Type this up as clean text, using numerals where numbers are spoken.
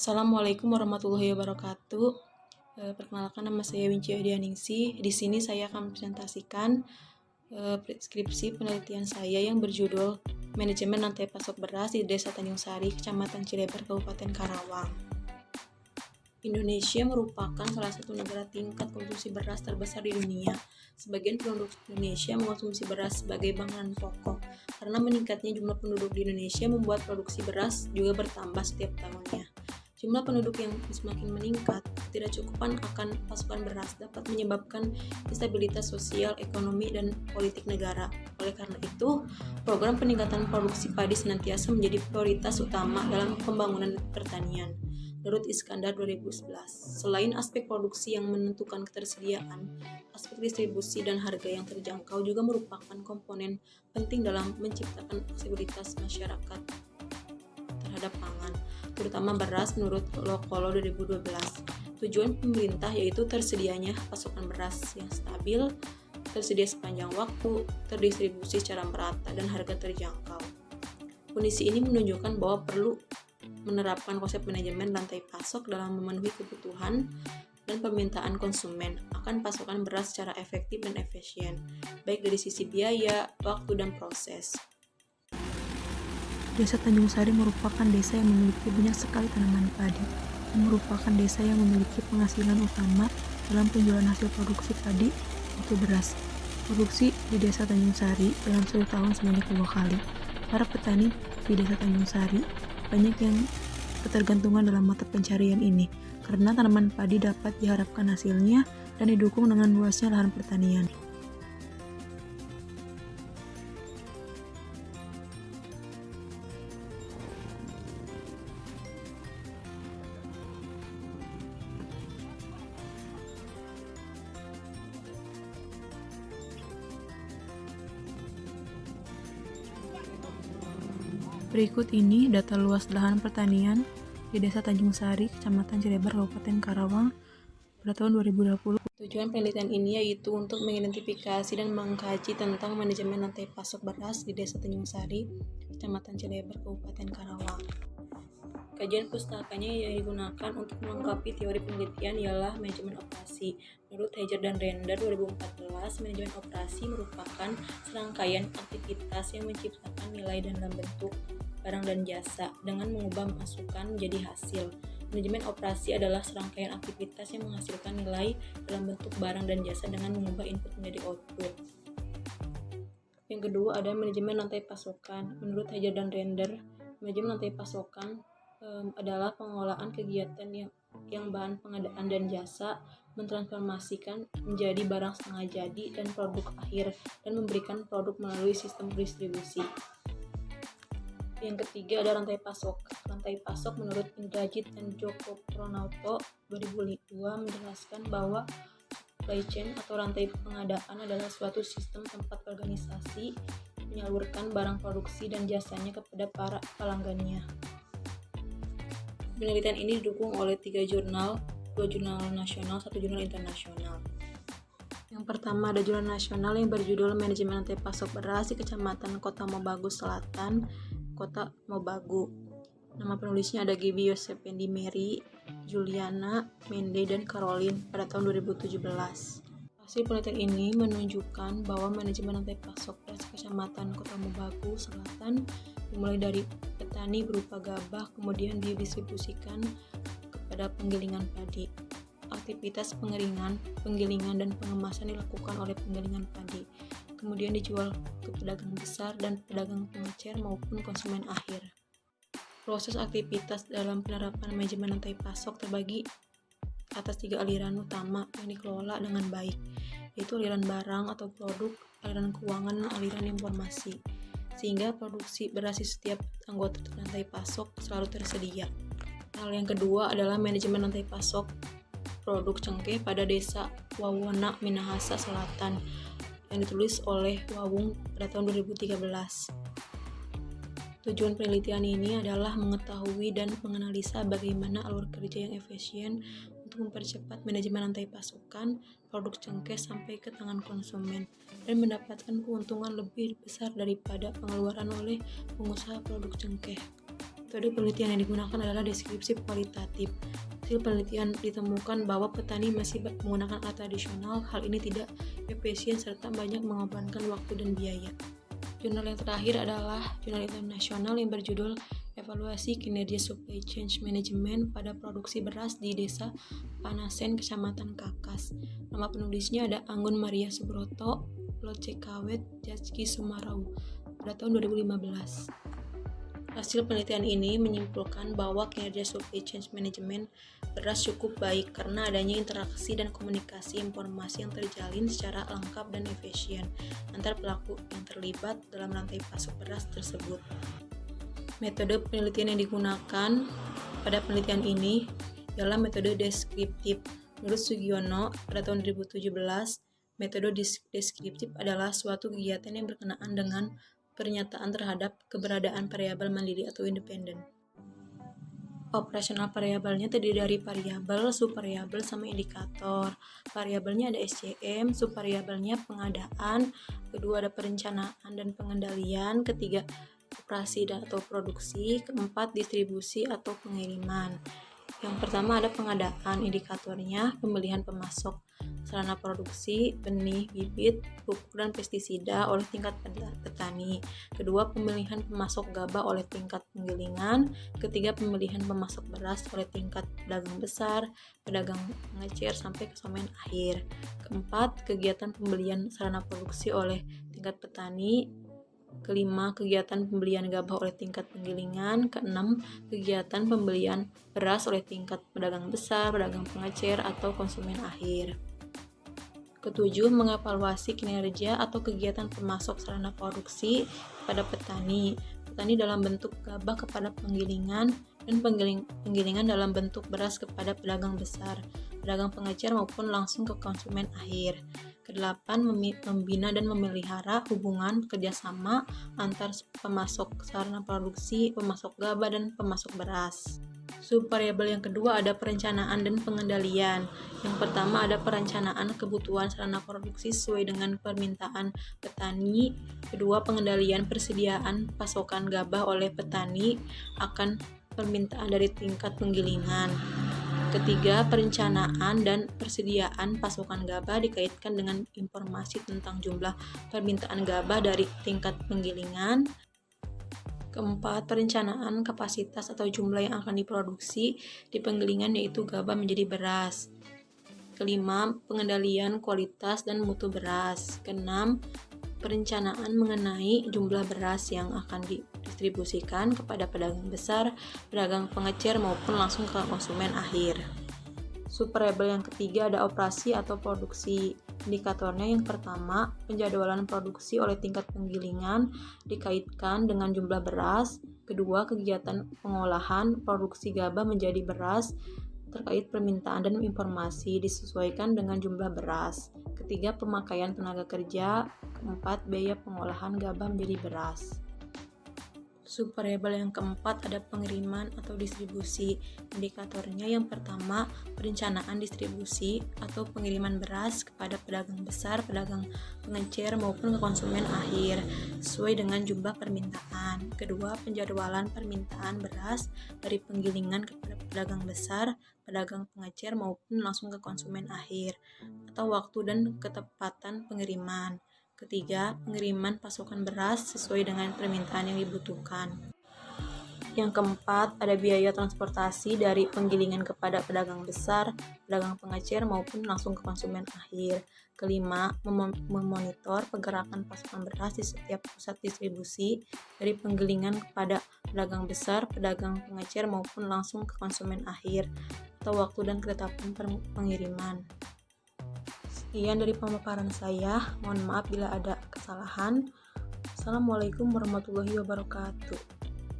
Assalamualaikum warahmatullahi wabarakatuh. Perkenalkan, nama saya Winci Adianingsih. Di sini saya akan presentasikan skripsi penelitian saya yang berjudul Manajemen Rantai Pasok Beras di Desa Tanjung Sari, Kecamatan Cilebar, Kabupaten Karawang. Indonesia merupakan salah satu negara tingkat konsumsi beras terbesar di dunia. Sebagian penduduk Indonesia mengonsumsi beras sebagai bahan pokok. Karena meningkatnya jumlah penduduk di Indonesia membuat produksi beras juga bertambah setiap tahunnya. Jumlah penduduk yang semakin meningkat, ketidakcukupan akan pasokan beras dapat menyebabkan instabilitas sosial, ekonomi, dan politik negara. Oleh karena itu, program peningkatan produksi padi senantiasa menjadi prioritas utama dalam pembangunan pertanian. Menurut Iskandar 2011, selain aspek produksi yang menentukan ketersediaan, aspek distribusi dan harga yang terjangkau juga merupakan komponen penting dalam menciptakan aksesibilitas masyarakat terhadap pangan, terutama beras menurut Lokolo 2012. Tujuan pemerintah yaitu tersedianya pasokan beras yang stabil, tersedia sepanjang waktu, terdistribusi secara merata, dan harga terjangkau. Kondisi ini menunjukkan bahwa perlu menerapkan konsep manajemen rantai pasok dalam memenuhi kebutuhan dan permintaan konsumen akan pasokan beras secara efektif dan efisien, baik dari sisi biaya, waktu, dan proses. Desa Tanjung Sari merupakan desa yang memiliki banyak sekali tanaman padi dan merupakan desa yang memiliki penghasilan utama dalam penjualan hasil produksi padi, yaitu beras. Produksi di Desa Tanjung Sari dalam satu tahun sebanyak 2 kali. Para petani di Desa Tanjung Sari banyak yang ketergantungan dalam mata pencarian ini, karena tanaman padi dapat diharapkan hasilnya dan didukung dengan luasnya lahan pertanian. Berikut ini data luas lahan pertanian di Desa Tanjung Sari, Kecamatan Cilebar, Kabupaten Karawang pada tahun 2020. Tujuan penelitian ini yaitu untuk mengidentifikasi dan mengkaji tentang manajemen rantai pasok beras di Desa Tanjung Sari, Kecamatan Cilebar, Kabupaten Karawang. Kajian pustakanya yang digunakan untuk melengkapi teori penelitian ialah manajemen operasi. Menurut Heijer dan Render 2014, manajemen operasi merupakan serangkaian aktivitas yang menciptakan nilai dalam bentuk barang dan jasa dengan mengubah masukan menjadi hasil. Manajemen operasi adalah serangkaian aktivitas yang menghasilkan nilai dalam bentuk barang dan jasa dengan mengubah input menjadi output. Yang kedua ada manajemen rantai pasokan. Menurut Heijer dan Render, manajemen rantai pasokan adalah pengelolaan kegiatan yang bahan pengadaan dan jasa mentransformasikan menjadi barang setengah jadi dan produk akhir dan memberikan produk melalui sistem distribusi. Yang ketiga ada rantai pasok. Rantai pasok menurut Indrajit dan Joko Pronauto 2002 menjelaskan bahwa supply chain atau rantai pengadaan adalah suatu sistem tempat organisasi menyalurkan barang produksi dan jasanya kepada para pelanggannya. Penelitian ini didukung oleh 3 jurnal, 2 jurnal nasional, 1 jurnal internasional. Yang pertama ada jurnal nasional yang berjudul Manajemen Rantai Pasok Beras di Kecamatan Kota Mobagu Selatan, Kota Mobagu. Nama penulisnya ada Gibi Yosependi Mary, Juliana, Mende, dan Caroline pada tahun 2017. Hasil penelitian ini menunjukkan bahwa manajemen rantai pasok beras Kecamatan Kota Mobagu Selatan dimulai dari petani berupa gabah, kemudian didistribusikan kepada penggilingan padi. Aktivitas pengeringan, penggilingan, dan pengemasan dilakukan oleh penggilingan padi, kemudian dijual ke pedagang besar dan pedagang pengecer maupun konsumen akhir. Proses aktivitas dalam penerapan manajemen rantai pasok terbagi atas 3 aliran utama yang dikelola dengan baik, yaitu aliran barang atau produk, aliran keuangan, dan aliran informasi, sehingga produksi beras di setiap anggota rantai pasok selalu tersedia. Hal yang kedua adalah manajemen rantai pasok produk cengkeh pada Desa Wawona, Minahasa Selatan yang ditulis oleh Wawung pada tahun 2013. Tujuan penelitian ini adalah mengetahui dan menganalisa bagaimana alur kerja yang efisien untuk mempercepat manajemen rantai pasokan produk cengkeh sampai ke tangan konsumen dan mendapatkan keuntungan lebih besar daripada pengeluaran oleh pengusaha produk cengkeh. Metode penelitian yang digunakan adalah deskripsi kualitatif. Hasil penelitian ditemukan bahwa petani masih menggunakan alat tradisional. Hal ini tidak efisien serta banyak mengorbankan waktu dan biaya. Jurnal yang terakhir adalah jurnal internasional yang berjudul Evaluasi Kinerja Supply Chain Management pada Produksi Beras di Desa Panasen, Kecamatan Kakas. Nama penulisnya ada Anggun Maria Subroto, Locekawet, Jatski Sumarau pada tahun 2015. Hasil penelitian ini menyimpulkan bahwa kinerja supply chain management beras cukup baik karena adanya interaksi dan komunikasi informasi yang terjalin secara lengkap dan efisien antar pelaku yang terlibat dalam rantai pasok beras tersebut. Metode penelitian yang digunakan pada penelitian ini ialah metode deskriptif. Menurut Sugiono pada tahun 2017, metode deskriptif adalah suatu kegiatan yang berkenaan dengan pernyataan terhadap keberadaan variabel mandiri atau independen. Operasional variabelnya terdiri dari variabel, subvariabel, sama indikator. Variabelnya ada SCM, subvariabelnya pengadaan, kedua ada perencanaan dan pengendalian, ketiga operasi dan atau produksi, keempat distribusi atau pengiriman. Yang pertama ada pengadaan, indikatornya pembelian pemasok sarana produksi, benih, bibit, pupuk dan pestisida oleh tingkat petani. Kedua, pemilihan pemasok gabah oleh tingkat penggilingan. Ketiga, pemilihan pemasok beras oleh tingkat pedagang besar, pedagang pengecer sampai konsumen akhir. Keempat, kegiatan pembelian sarana produksi oleh tingkat petani. Kelima, kegiatan pembelian gabah oleh tingkat penggilingan. Keenam, kegiatan pembelian beras oleh tingkat pedagang besar, pedagang pengecer, atau konsumen akhir. Ketujuh, mengevaluasi kinerja atau kegiatan pemasok sarana produksi kepada petani. Petani dalam bentuk gabah kepada penggilingan dan penggilingan dalam bentuk beras kepada pedagang besar, pedagang pengecer maupun langsung ke konsumen akhir. Kedelapan, membina dan memelihara hubungan kerjasama antar pemasok sarana produksi, pemasok gabah, dan pemasok beras. Subvariabel yang kedua ada perencanaan dan pengendalian. Yang pertama ada perencanaan kebutuhan sarana produksi sesuai dengan permintaan petani. Kedua, pengendalian persediaan pasokan gabah oleh petani akan permintaan dari tingkat penggilingan. Ketiga, perencanaan dan persediaan pasokan gabah dikaitkan dengan informasi tentang jumlah permintaan gabah dari tingkat penggilingan. Keempat, perencanaan kapasitas atau jumlah yang akan diproduksi di penggilingan yaitu gabah menjadi beras. Kelima, pengendalian kualitas dan mutu beras. Keenam, perencanaan mengenai jumlah beras yang akan didistribusikan kepada pedagang besar, pedagang pengecer maupun langsung ke konsumen akhir. Subvariabel yang ketiga ada operasi atau produksi. Indikatornya yang pertama, penjadwalan produksi oleh tingkat penggilingan dikaitkan dengan jumlah beras. Kedua, kegiatan pengolahan produksi gabah menjadi beras terkait permintaan dan informasi disesuaikan dengan jumlah beras. Ketiga, pemakaian tenaga kerja. Keempat, biaya pengolahan gabah menjadi beras. Subvariabel yang keempat ada pengiriman atau distribusi. Indikatornya yang pertama, perencanaan distribusi atau pengiriman beras kepada pedagang besar, pedagang pengecer maupun ke konsumen akhir sesuai dengan jumlah permintaan. Kedua, penjadwalan permintaan beras dari penggilingan kepada pedagang besar, pedagang pengecer maupun langsung ke konsumen akhir atau waktu dan ketepatan pengiriman. Ketiga, pengiriman pasokan beras sesuai dengan permintaan yang dibutuhkan. Yang keempat, ada biaya transportasi dari penggilingan kepada pedagang besar, pedagang pengecer maupun langsung ke konsumen akhir. Kelima, memonitor pergerakan pasokan beras di setiap pusat distribusi dari penggilingan kepada pedagang besar, pedagang pengecer maupun langsung ke konsumen akhir atau waktu dan ketetapan pengiriman. Sekian dari pemaparan saya, mohon maaf bila ada kesalahan. Assalamualaikum warahmatullahi wabarakatuh.